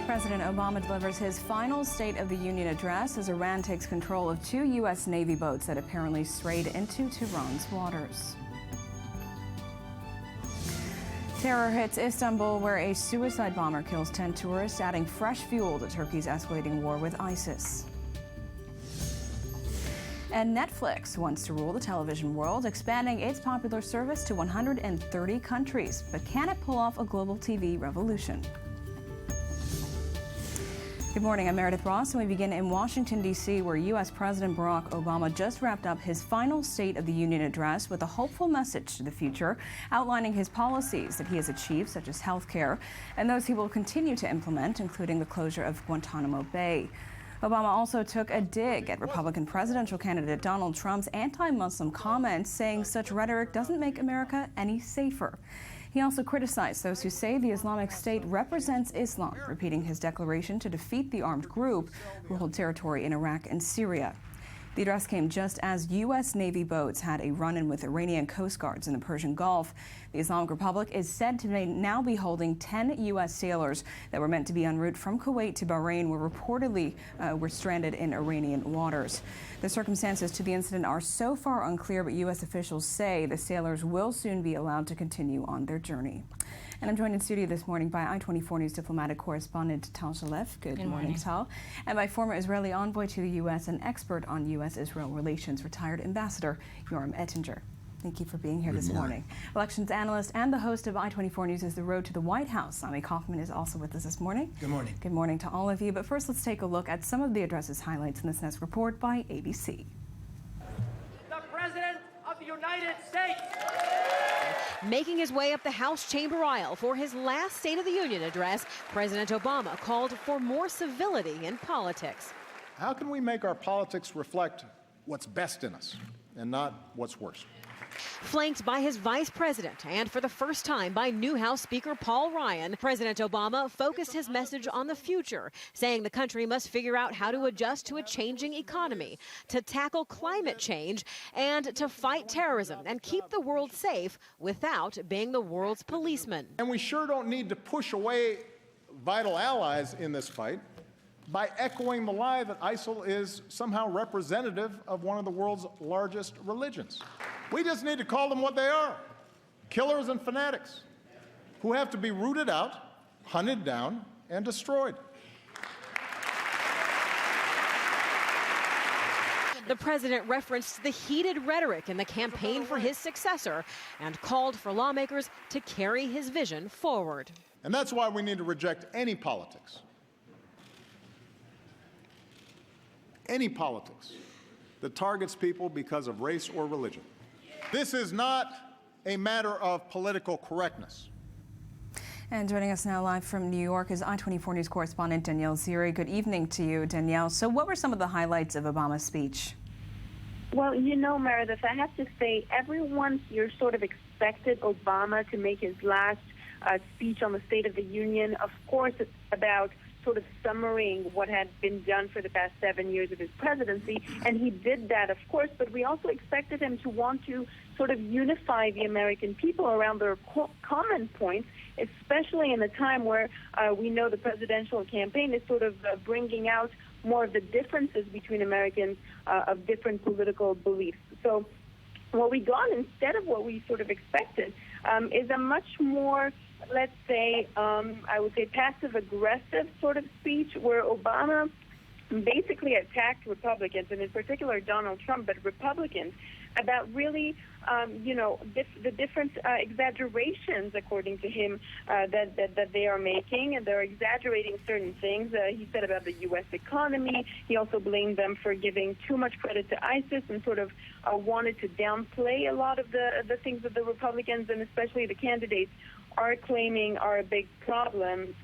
President Obama delivers his final State of the Union address as Iran takes control of two U.S. Navy boats that apparently strayed into Tehran's waters. Terror hits Istanbul, where a suicide bomber kills 10 tourists, adding fresh fuel to Turkey's escalating war with ISIS. And Netflix wants to rule the television world, expanding its popular service to 130 countries. But can it pull off a global TV revolution? Good morning, I'm Meredith Ross, and we begin in Washington, D.C., where U.S. President Barack Obama just wrapped up his final State of the Union address with a hopeful message to the future, outlining his policies that he has achieved, such as health care, and those he will continue to implement, including the closure of Guantanamo Bay. Obama also took a dig at Republican presidential candidate Donald Trump's anti-Muslim comments, saying such rhetoric doesn't make America any safer. He also criticized those who say the Islamic State represents Islam, repeating his declaration to defeat the armed group who hold territory in Iraq and Syria. The address came just as U.S. Navy boats had a run-in with Iranian coast guards in the Persian Gulf. The Islamic Republic is said to now be holding 10 U.S. sailors that were meant to be en route from Kuwait to Bahrain were reportedly were stranded in Iranian waters. The circumstances to the incident are so far unclear, but U.S. officials say the sailors will soon be allowed to continue on their journey. And I'm joined in studio this morning by I-24 News diplomatic correspondent Tal Shalef. Good morning, Tal. And by former Israeli envoy to the U.S. and expert on U.S.-Israel relations, retired Ambassador Yoram Ettinger. Thank you for being here this morning. Elections analyst and the host of I-24 News is The Road to the White House. Ami Kaufman is also with us this morning. Good morning. Good morning to all of you. But first, let's take a look at some of the address's highlights in this next report by ABC. The President of the United States. Making his way up the House chamber aisle for his last State of the Union address, President Obama called for more civility in politics. How can we make our politics reflect what's best in us and not what's worst? Flanked by his vice president and for the first time by new House Speaker Paul Ryan, President Obama focused his message on the future, saying the country must figure out how to adjust to a changing economy, to tackle climate change, and to fight terrorism and keep the world safe without being the world's policeman. And we sure don't need to push away vital allies in this fight by echoing the lie that ISIL is somehow representative of one of the world's largest religions. We just need to call them what they are: killers and fanatics who have to be rooted out, hunted down, and destroyed. The president referenced the heated rhetoric in the campaign for his successor and called for lawmakers to carry his vision forward. And that's why we need to reject any politics that targets people because of race or religion. This is not a matter of political correctness. And joining us now live from New York is I-24 News correspondent Danielle Ziri. Good evening to you, Danielle. So what were some of the highlights of Obama's speech? Well, you know, Meredith, I have to say everyone here sort of expected Obama to make his last speech on the State of the Union. Of course, it's about sort of summarizing what had been done for the past 7 years of his presidency, and he did that, of course, but we also expected him to want to sort of unify the American people around their common points, especially in a time where we know the presidential campaign is sort of bringing out more of the differences between Americans of different political beliefs. So what we got instead of what we sort of expected is a much more, let's say, I would say passive-aggressive sort of speech where Obama basically attacked Republicans, and in particular Donald Trump, but Republicans, about really, the different exaggerations, according to him, that they are making, and they're exaggerating certain things. He said about the U.S. economy. He also blamed them for giving too much credit to ISIS and sort of wanted to downplay a lot of the things that the Republicans and especially the candidates are claiming are a big problem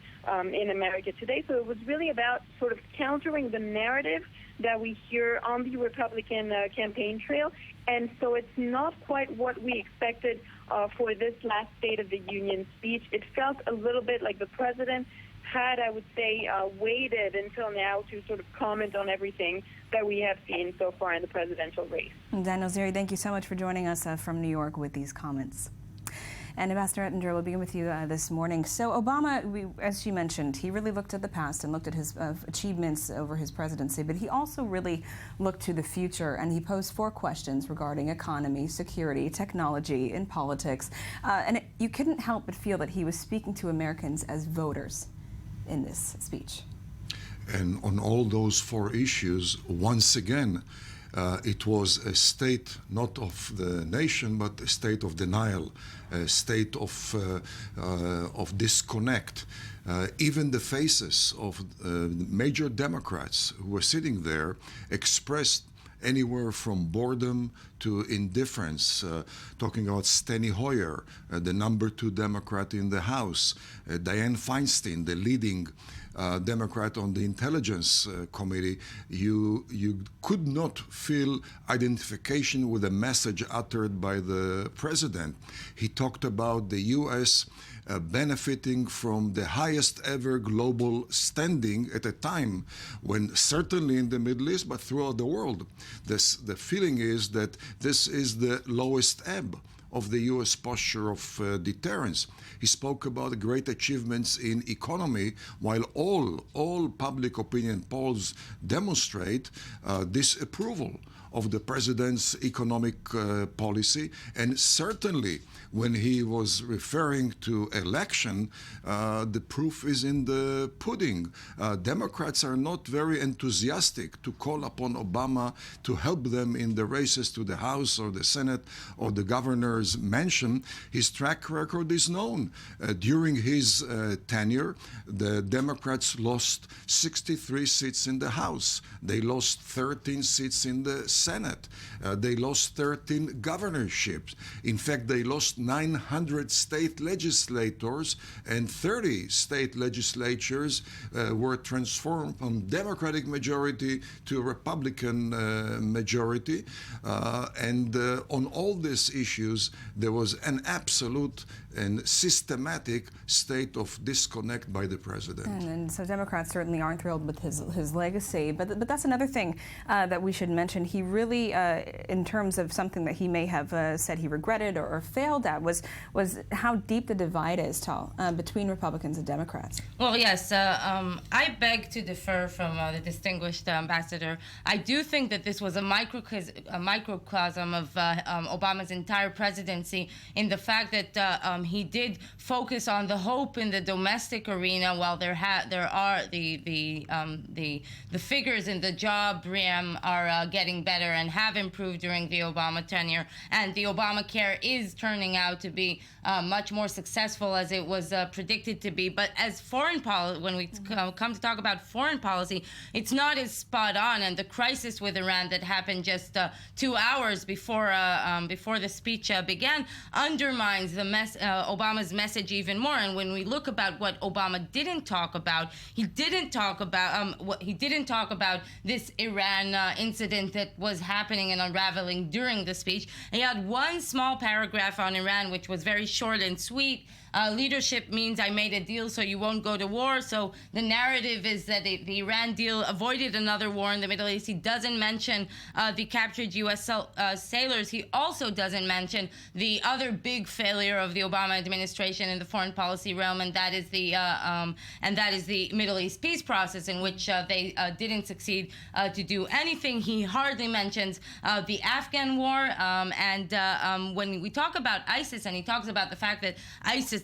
in America today. So it was really about sort of countering the narrative that we hear on the Republican campaign trail. And so it's not quite what we expected for this last State of the Union speech. It felt a little bit like the president had, I would say, waited until now to sort of comment on everything that we have seen so far in the presidential race. Danielle Ziri, thank you so much for joining us from New York with these comments. And Ambassador Ettinger, we'll begin with you this morning. So Obama, as you mentioned, he really looked at the past and looked at his achievements over his presidency, but he also really looked to the future, and he posed 4 questions regarding economy, security, technology, and politics. You couldn't help but feel that he was speaking to Americans as voters in this speech. And on all those 4 issues, once again, it was a state not of the nation, but a state of denial, a state of disconnect. Even the faces of major Democrats who were sitting there expressed anywhere from boredom to indifference, talking about Steny Hoyer, the number 2 Democrat in the House, Dianne Feinstein, the leading Democrat on the Intelligence Committee. You could not feel identification with the message uttered by the president. He talked about the U.S. Benefiting from the highest ever global standing at a time when, certainly in the Middle East, but throughout the world, the feeling is that this is the lowest ebb of the U.S. posture of deterrence. He spoke about great achievements in economy, while all public opinion polls demonstrate disapproval of the president's economic policy. And certainly when he was referring to election, the proof is in the pudding. Democrats are not very enthusiastic to call upon Obama to help them in the races to the House or the Senate or the governor's mansion. His track record is known. During his tenure, the Democrats lost 63 seats in the House. They lost 13 seats in the Senate. They lost 13 governorships. In fact, they lost 900 state legislators, and 30 state legislatures were transformed from Democratic majority to Republican majority. And on all these issues, there was an absolute and systematic state of disconnect by the president. And so Democrats certainly aren't thrilled with his legacy. But that's another thing that we should mention. He really, in terms of something that he may have said he regretted or failed at, was how deep the divide is, Tal, between Republicans and Democrats. Well, yes, I beg to differ from the distinguished ambassador. I do think that this was a microcosm of Obama's entire presidency, in the fact that he did focus on the hope in the domestic arena, while there are the figures in the job realm are getting better and have improved during the Obama tenure, and the Obamacare is turning out to be much more successful as it was predicted to be. But as foreign policy, when we come to talk about foreign policy, it's not as spot on. And the crisis with Iran that happened just 2 hours before the speech began undermines Obama's message even more. And when we look about what Obama didn't talk about, he didn't talk about this Iran incident that was happening and unraveling during the speech. He had one small paragraph on Iran, which was very short and sweet. Leadership means I made a deal so you won't go to war. So the narrative is that the Iran deal avoided another war in the Middle East. He doesn't mention the captured U.S. sailors. He also doesn't mention the other big failure of the Obama administration in the foreign policy realm, and that is the Middle East peace process, in which they didn't succeed to do anything. He hardly mentions the Afghan war, and when we talk about ISIS, and he talks about the fact that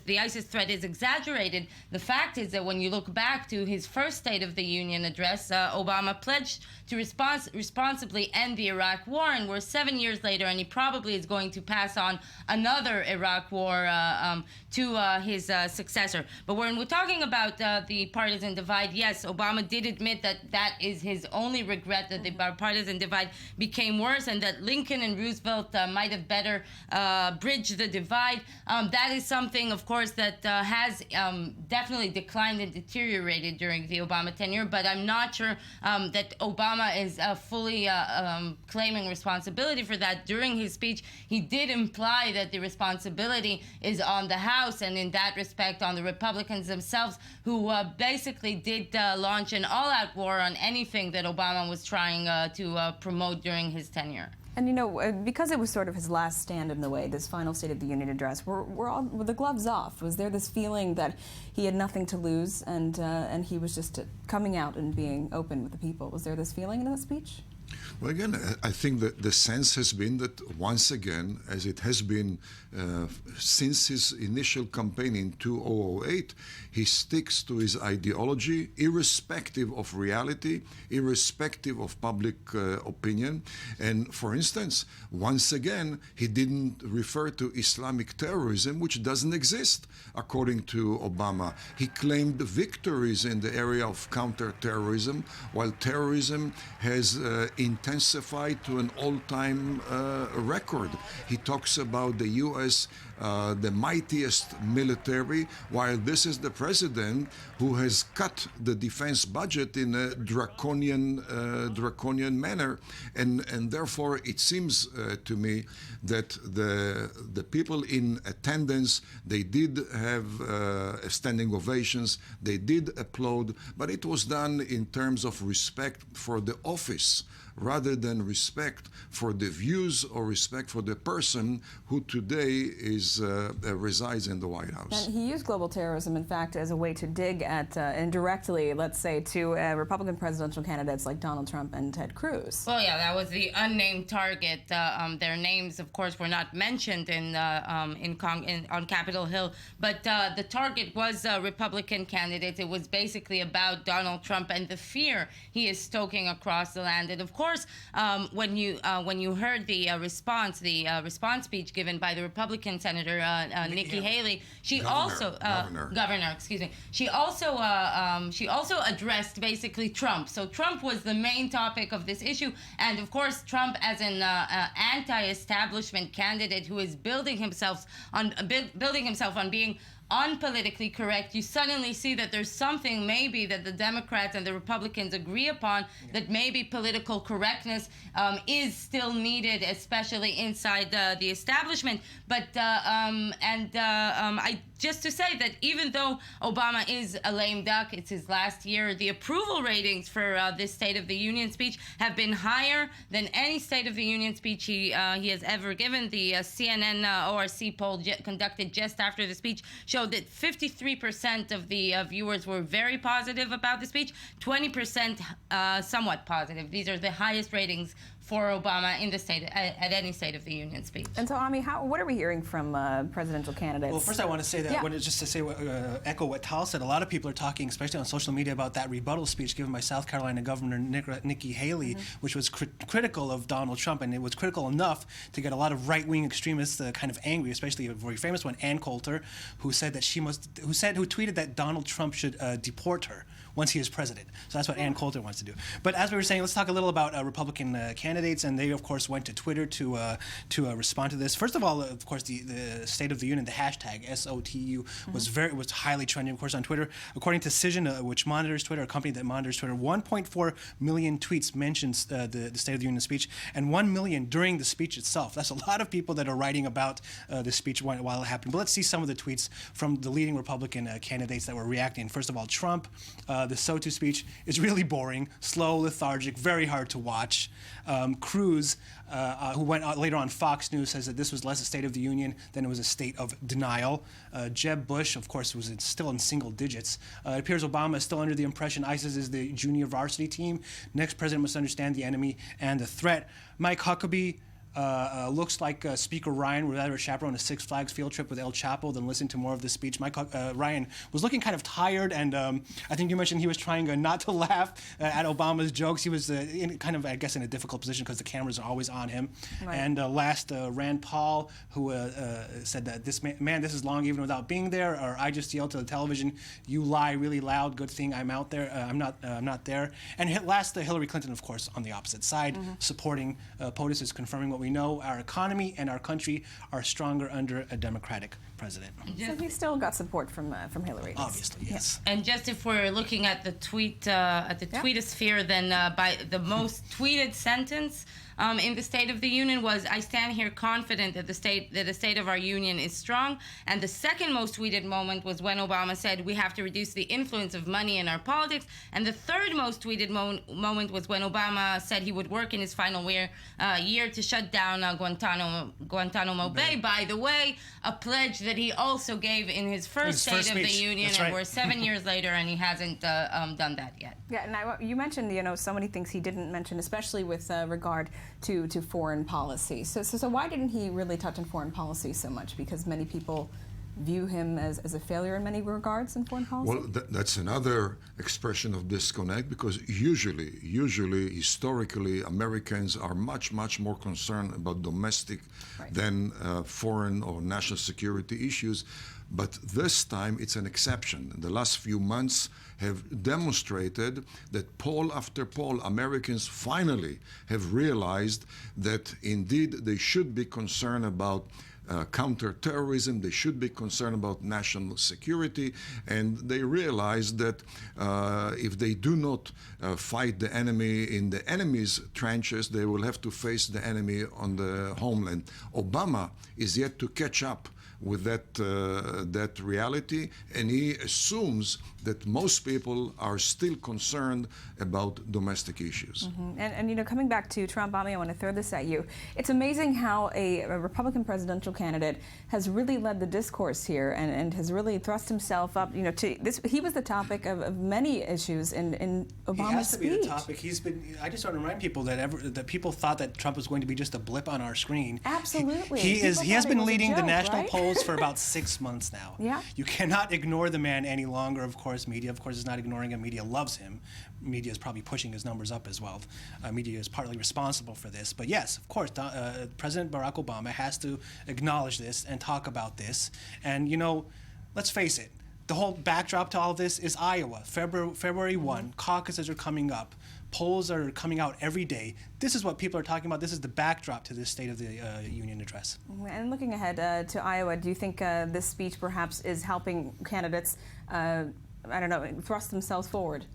the ISIS threat is exaggerated, the fact is that when you look back to his first State of the Union address, Obama pledged to responsibly end the Iraq war, and we're 7 years later, and he probably is going to pass on another Iraq war to his successor. But when we're talking about the partisan divide, yes, Obama did admit that is his only regret, that the partisan divide became worse, and that Lincoln and Roosevelt might have better bridged the divide. That is something, of course, that has definitely declined and deteriorated during the Obama tenure, but I'm not sure that Obama is fully claiming responsibility for that. During his speech, he did imply that the responsibility is on the House, and in that respect on the Republicans themselves, who basically did launch an all-out war on anything that Obama was trying to promote during his tenure. And you know, because it was sort of his last stand in the way, this final State of the Union address, were the gloves off? Was there this feeling that he had nothing to lose and he was just coming out and being open with the people? Was there this feeling in that speech? Well, again, I think that the sense has been that once again, as it has been since his initial campaign in 2008, he sticks to his ideology, irrespective of reality, irrespective of public opinion. And for instance, once again, he didn't refer to Islamic terrorism, which doesn't exist, according to Obama. He claimed victories in the area of counterterrorism, while terrorism has intensified to an all-time record. He talks about the U.S. The mightiest military, while this is the president who has cut the defense budget in a draconian manner, and therefore it seems to me that the people in attendance, they did have standing ovations, they did applaud, but it was done in terms of respect for the office rather than respect for the views or respect for the person who today resides in the White House. And he used global terrorism, in fact, as a way to dig at, indirectly, let's say, to Republican presidential candidates like Donald Trump and Ted Cruz. Well, yeah, that was the unnamed target. Their names, of course, were not mentioned on Capitol Hill, but the target was Republican candidates. It was basically about Donald Trump and the fear he is stoking across the land. And of course, when you heard the response speech given by the Republican Senator Nikki Haley, she also addressed basically Trump. So Trump was the main topic of this issue, and of course Trump as an anti-establishment candidate who is building himself on being unpolitically correct. You suddenly see that there's something maybe that the Democrats and the Republicans agree upon, that maybe political correctness is still needed, especially inside the establishment. But just to say that even though Obama is a lame duck, it's his last year, the approval ratings for this State of the Union speech have been higher than any State of the Union speech he has ever given. The CNN ORC poll conducted just after the speech showed that 53% of the viewers were very positive about the speech, 20% somewhat positive. These are the highest ratings for Obama in the at any State of the Union speech. And so, Ami, what are we hearing from presidential candidates? Well, first I want to say that, just to say, echo what Tal said, a lot of people are talking, especially on social media, about that rebuttal speech given by South Carolina Governor Nikki Haley, which was critical of Donald Trump, and it was critical enough to get a lot of right-wing extremists kind of angry, especially a very famous one, Ann Coulter, who said that who tweeted that Donald Trump should deport her once he is president. So that's what Ann Coulter wants to do. But as we were saying, let's talk a little about Republican candidates, and they, of course, went to Twitter to respond to this. First of all, of course, the State of the Union, the hashtag SOTU, was highly trending, of course, on Twitter. According to Cision, which monitors Twitter, a company that monitors Twitter, 1.4 million tweets mentions the State of the Union speech, and 1 million during the speech itself. That's a lot of people that are writing about the speech while it happened. But let's see some of the tweets from the leading Republican candidates that were reacting. First of all, Trump. The SOTU speech is really boring, slow, lethargic, very hard to watch. Cruz, who went later on Fox News, says that this was less a State of the Union than it was a state of denial. Jeb Bush, of course, was still in single digits. It appears Obama is still under the impression ISIS is the junior varsity team. Next president must understand the enemy and the threat. Mike Huckabee, looks like Speaker Ryan would rather chaperone a Six Flags field trip with El Chapo than listen to more of this speech. Ryan was looking kind of tired, and I think you mentioned he was trying not to laugh at Obama's jokes. He was in a difficult position because the cameras are always on him. Right. And last, Rand Paul, who said that this is long even without being there, or I just yelled to the television, "You lie really loud. Good thing I'm out there. I'm not there." And last, Hillary Clinton, of course, on the opposite side, supporting POTUS, is confirming what we know. Our economy and our country are stronger under a Democratic president. So he still got support from Hillary. Obviously, yes. And just if we're looking at the tweetosphere, then by the most tweeted sentence in the State of the Union was, "I stand here confident that the state of our union is strong." And the second most tweeted moment was when Obama said, "We have to reduce the influence of money in our politics." And the third most tweeted moment was when Obama said he would work in his final year to shut down Guantanamo Bay. By the way, a pledge that he also gave in his first State of the Union, That's and right. we're 7 years later, and he hasn't done that yet. Yeah, now you mentioned, so many things he didn't mention, especially with regard to foreign policy. So why didn't he really touch on foreign policy so much? Because many people view him as a failure in many regards in foreign policy? Well, that's another expression of disconnect, because usually, historically, Americans are much more concerned about domestic than foreign or national security issues. But this time it's an exception. The last few months have demonstrated that poll after poll, Americans finally have realized that indeed they should be concerned about counterterrorism, they should be concerned about national security, and they realize that if they do not fight the enemy in the enemy's trenches, they will have to face the enemy on the homeland. Obama is yet to catch up with that reality, and he assumes that most people are still concerned about domestic issues. Mm-hmm. And coming back to Trump, Ami, I want to throw this at you. It's amazing how a Republican presidential candidate has really led the discourse here and has really thrust himself up. To this, he was the topic of many issues in Obama's speech. He has to be the topic. I just want to remind people that people thought that Trump was going to be just a blip on our screen. Absolutely. He has been leading the national polls for about 6 months now. Yeah. You cannot ignore the man any longer. Of course, media, of course, is not ignoring him. Media loves him. Media is probably pushing his numbers up as well. Media is partly responsible for this. But yes, of course, President Barack Obama has to acknowledge this and talk about this. And, let's face it, the whole backdrop to all of this is Iowa. February 1, caucuses are coming up. Polls are coming out every day. This is what people are talking about. This is the backdrop to this State of the Union address. And looking ahead to Iowa, do you think this speech perhaps is helping candidates, thrust themselves forward?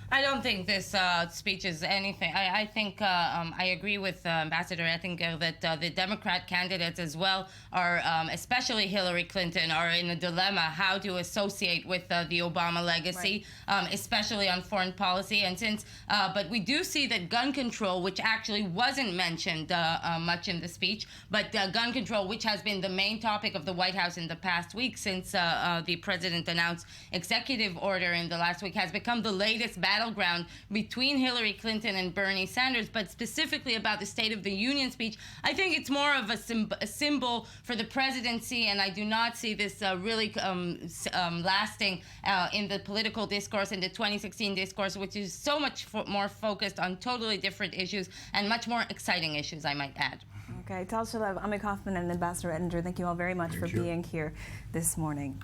I don't think this speech is anything. I think I agree with Ambassador. I think that the Democrat candidates as well are, especially Hillary Clinton, are in a dilemma how to associate with the Obama legacy, especially on foreign policy. And but we do see that gun control, which actually wasn't mentioned much in the speech, but gun control, which has been the main topic of the White House in the past week since the president announced executive order in the last week, has become the latest battleground between Hillary Clinton and Bernie Sanders. But specifically about the State of the Union speech, I think it's more of a symbol for the presidency, and I do not see this really lasting in the political discourse, in the 2016 discourse, which is so much more focused on totally different issues and much more exciting issues, I might add. Okay, Tal Shalev, Ami Kaufman, and Ambassador Ettinger, thank you all very much for being here this morning.